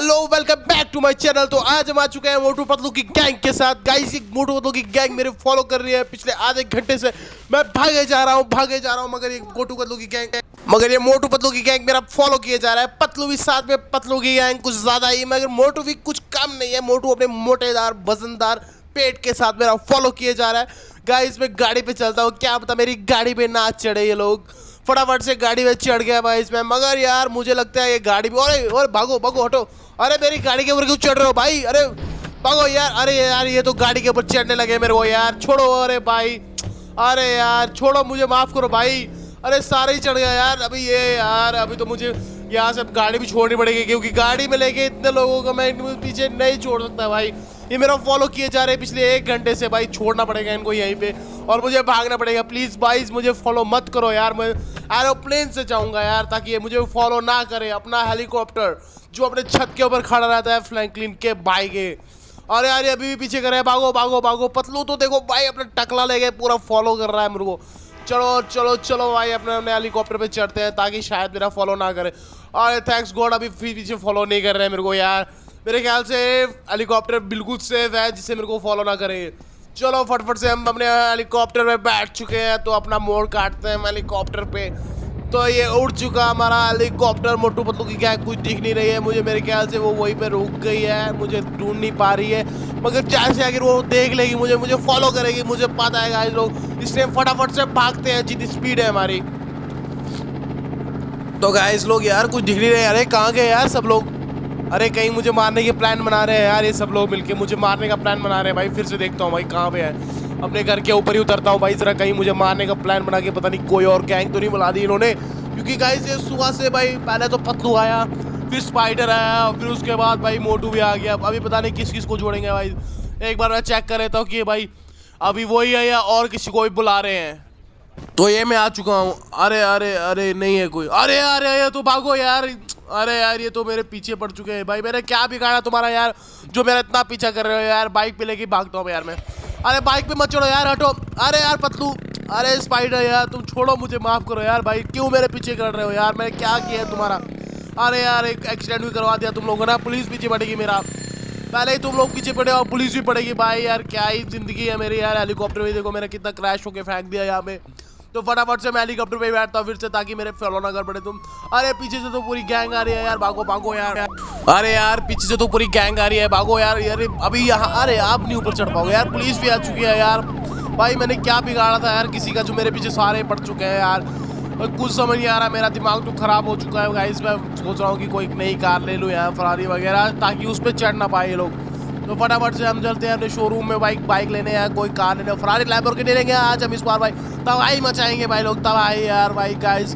Hello welcome back to my channel. तो आज हम आ चुके हैं मोटू पतलू की गैंग के साथ। गाइस मोटू पतलू की गैंग मेरे फॉलो कर रही है पिछले आधे घंटे से। मैं भागे जा रहा हूँ मगर ये मोटू पतलू की गैंग मोटू पतलू की गैंग मेरा फॉलो किया जा रहा है। पतलू भी साथ में, पतलू की गैंग कुछ ज्यादा ही, मगर मोटू भी कुछ कम नहीं है। मोटू अपने मोटेदार वजनदार पेट के साथ मेरा फॉलो किया जा रहा है। गाइस मैं गाड़ी पे चलता हूँ, क्या पता मेरी गाड़ी पे ना चढ़े ये लोग। फटाफट से गाड़ी में चढ़ गया भाई इसमें, मगर यार मुझे लगता है ये गाड़ी में, अरे भागो भागो हटो। अरे मेरी गाड़ी के ऊपर क्यों चढ़ रहे हो भाई? अरे भागो यार। अरे यार ये तो गाड़ी के ऊपर चढ़ने लगे मेरे को यार, छोड़ो। अरे भाई, अरे यार छोड़ो, मुझे माफ करो भाई। अरे सारे ही चढ़ गया यार। अभी ये यार अभी तो मुझे यहाँ से गाड़ी भी छोड़नी पड़ेगी, क्योंकि गाड़ी में लेके इतने लोगों को मैं पीछे नहीं छोड़ सकता भाई। ये मेरा फॉलो किए जा रहे हैं पिछले 1 घंटे से भाई। छोड़ना पड़ेगा इनको यहीं पे और मुझे भागना पड़ेगा। प्लीज भाई मुझे फॉलो मत करो यार, मैं एरोप्लेन से जाऊंगा यार, ताकि ये मुझे फॉलो ना करे। अपना हेलीकॉप्टर जो अपने छत के ऊपर खड़ा रहता है फ्रैंकलिन के भाई के। अरे यार ये अभी भी पीछे कर रहे हैं, भागो भागो भागो। पतलू तो देखो भाई अपना टकला लेके पूरा फॉलो कर रहा है मेरे को। चलो चलो चलो भाई अपने हेलीकॉप्टर पे चढ़ते हैं, ताकि शायद मेरा फॉलो ना करे। अरे थैंक्स गॉड अभी पीछे फॉलो नहीं कर रहे हैं मेरे को यार। मेरे ख्याल से हेलीकॉप्टर बिल्कुल सेफ है, जिससे मेरे को फॉलो ना करे। चलो फटफट से हम अपने हेलीकॉप्टर में बैठ चुके हैं, तो अपना मोड़ काटते हैं हम हेलीकॉप्टर पे। तो ये उड़ चुका हमारा हेलीकॉप्टर। मोटू पतलू की क्या कुछ दिख नहीं रही है मुझे, मेरे ख्याल से वो वहीं पे रुक गई है, मुझे ढूंढ नहीं पा रही है। मगर जैसे अगर वो देख लेगी मुझे फॉलो करेगी, मुझे पता है गाइस लोग, इसलिए फटाफट से भागते हैं जितनी स्पीड है हमारी। तो गाइस लोग यार कुछ दिख नहीं रहे। अरे कहाँ गए यार सब लोग? अरे कहीं मुझे मारने के प्लान बना रहे हैं यार ये सब लोग मिलके, मुझे मारने का प्लान बना रहे हैं भाई। फिर से देखता हूँ भाई कहाँ पे है। अपने घर के ऊपर ही उतरता हूँ भाई, जरा कहीं मुझे मारने का प्लान बना के पता नहीं कोई और गैंग तो नहीं बुला दी इन्होंने। क्योंकि गाइस ये सुबह से भाई पहले तो पतलू आया, फिर स्पाइडर आया, फिर उसके बाद भाई मोटू भी आ गया। अभी पता नहीं किस किस को जोड़ेंगे भाई। एक बार मैं चेक कर लेता हूँ कि भाई अभी वही है या और किसी को भी बुला रहे हैं। तो ये मैं आ चुका हूँ। अरे अरे अरे नहीं है कोई। अरे अरे ये तो भागो यार। अरे यार ये तो मेरे पीछे पड़ चुके हैं भाई। मैंने क्या बिगाड़ा तुम्हारा यार, जो मेरा इतना पीछा कर रहे हो यार? बाइक पे लेके भागता हूँ यार मैं। अरे बाइक पे मत चढ़ो यार, हटो। अरे यार पतलू, अरे स्पाइडर यार तुम छोड़ो, मुझे माफ करो यार भाई। क्यों मेरे पीछे कर रहे हो यार? मैंने क्या किया है तुम्हारा? अरे यार एक एक्सीडेंट भी करवा दिया तुम लोगों ने। पुलिस पीछे पड़ेगी मेरा, पहले ही तुम लोग पीछे पड़े और पुलिस भी पड़ेगी भाई। यार क्या ही जिंदगी है मेरी यार। हेलीकॉप्टर भी देखो मैंने कितना क्रैश होके फेंक दिया यहाँ पे। तो फटाफट से मैं हेलीकॉप्टर पे बैठता हूँ फिर से, ताकि मेरे फॉलो ना कर पड़े तुम। अरे पीछे से तो पूरी गैंग आ रही है यार, भागो भागो यार। अरे यार पीछे से तो पूरी गैंग आ रही है, भागो यार। यार अभी यहाँ, अरे आप नहीं ऊपर चढ़ पाओगे यार, पुलिस भी आ चुकी है यार। भाई मैंने क्या बिगाड़ा था यार किसी का, जो मेरे पीछे सारे पड़ चुके हैं यार। कुछ समझ नहीं आ रहा, मेरा दिमाग तो खराब हो चुका है गाइस। मैं सोच रहा हूँ कि कोई नई कार ले लूँ यार, फरारी वगैरह, ताकि उस पर चढ़ ना पाए ये लोग। तो फटाफट से हम चलते हैं अपने शोरूम में बाइक लेने या कोई कार लेने। फरारी लैम्बोर्गिनी लेंगे आज हम इस बार भाई, तबाही मचाएंगे भाई लोग, तबाही यार भाई। गाइस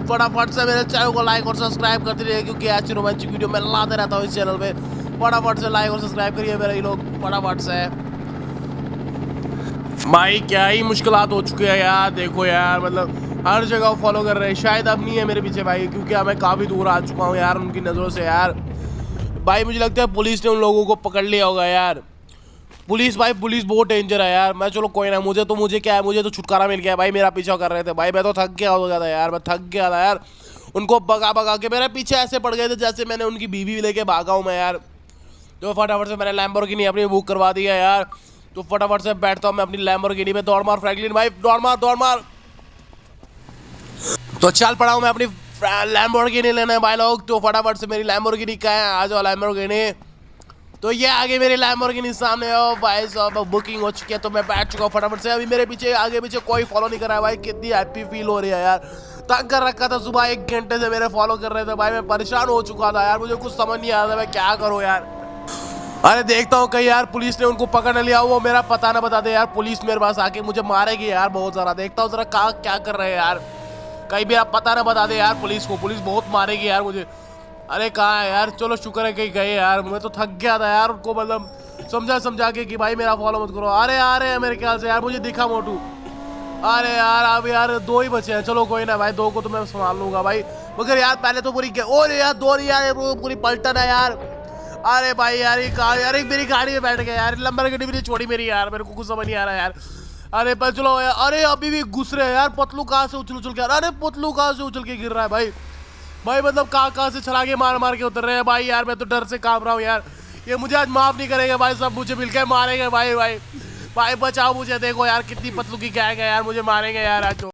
फटाफट से मेरे चैनल को लाइक और सब्सक्राइब करते रहिए, क्योंकि ऐसी रोमांटिक वीडियो मैं लाते रहता हूँ इस चैनल पे। फटाफट से लाइक और सब्सक्राइब करिए मेरे लोग, फटाफट से। भाई क्या ही मुश्किलात हो चुकी है यार, देखो यार मतलब हर जगह फॉलो कर रहे हैं। शायद अब नहीं है मेरे पीछे भाई, क्योंकि मैं काफ़ी दूर आ चुका हूँ यार उनकी नज़रों से यार। भाई मुझे लगता है पुलिस ने उन लोगों को पकड़ लिया होगा यार। पुलिस भाई, पुलिस बहुत डेंजर है यार। मैं चलो कोई ना, मुझे क्या है, मुझे तो छुटकारा मिल गया भाई। मेरा पीछा कर रहे थे भाई, मैं तो थक गया हो गया था यार, मैं थक गया था यार। उनको भगा भगा के मेरे पीछे ऐसे पड़ गए थे जैसे मैंने उनकी बीवी लेके भागा हूँ मैं यार। तो फटाफट से मैंने लैम्बोर्गिनी अपनी बुक करवा दी है यार। तो फटाफट से बैठता हूँ मैं अपनी लैम्बोर्गिनी पे। दौड़ मार फ्रैंकलिन भाई, दौड़ मार दौड़ मार। तो चल पड़ा हूँ मैं अपनी लैम्बोर्गिनी लेने भाई लोग। तो फटाफट से मेरी लैम्बोर्गिनी का है, आ जाओ लैम्बोर्गिनी। तो ये आगे मेरी लैम्बोर्गिनी सामने हो भाई साहब, बुकिंग हो चुकी है। तो मैं बैठ चुका हूँ फटाफट से। अभी मेरे पीछे आगे पीछे कोई फॉलो नहीं कर रहा है भाई, कितनी हैप्पी फील हो रही है यार। तंग कर रखा था, सुबह 1 घंटे से मेरे फॉलो कर रहे थे भाई, मैं परेशान हो चुका था यार। मुझे कुछ समझ नहीं आ रहा था मैं क्या करूँ यार। अरे देखता हूँ कहीं यार पुलिस ने उनको पकड़ लिया, वो मेरा पता ना बता दे यार। पुलिस मेरे पास आके मुझे मारेगी यार बहुत ज़्यादा। देखता हूँ जरा कहाँ क्या कर रहे हैं यार, कहीं भी आप पता ना बता दे यार पुलिस को, पुलिस बहुत मारेगी यार मुझे। अरे कहाँ है यार? चलो शुक्र है कहीं गए यार, मैं तो थक गया था यार उनको मतलब समझा के कि भाई मेरा फॉलो मत करो। अरे आ रहे हैं मेरे ख्याल से यार, मुझे दिखा मोटू। अरे यार अब यार 2 ही बचे हैं, चलो कोई ना भाई, 2 को तो मैं संभाल लूंगा भाई। मगर यार पहले तो पूरी और यार 2 नहीं यार, पूरी पलटन है यार। अरे भाई यार ये कार यार, एक मेरी गाड़ी में बैठ गया यार, लैम्बोर्गिनी भी नहीं छोड़ी मेरी यार, मेरे को कुछ समझ नहीं आ रहा यार। अरे पर चलो यार, अरे अभी भी घुस रहे हैं यार। पतलू कहाँ से उछल के, अरे पतलू कहाँ से उछल के गिर रहा है भाई। भाई मतलब कहाँ से चला के मार के उतर रहे हैं भाई यार। मैं तो डर से कांप रहा हूँ यार। ये मुझे आज माफ नहीं करेंगे भाई, सब मुझे मिलकर मारेंगे भाई। भाई बचाओ मुझे, देखो यार कितनी पतलू की गैंग है यार, मुझे मारेंगे यार आज तो।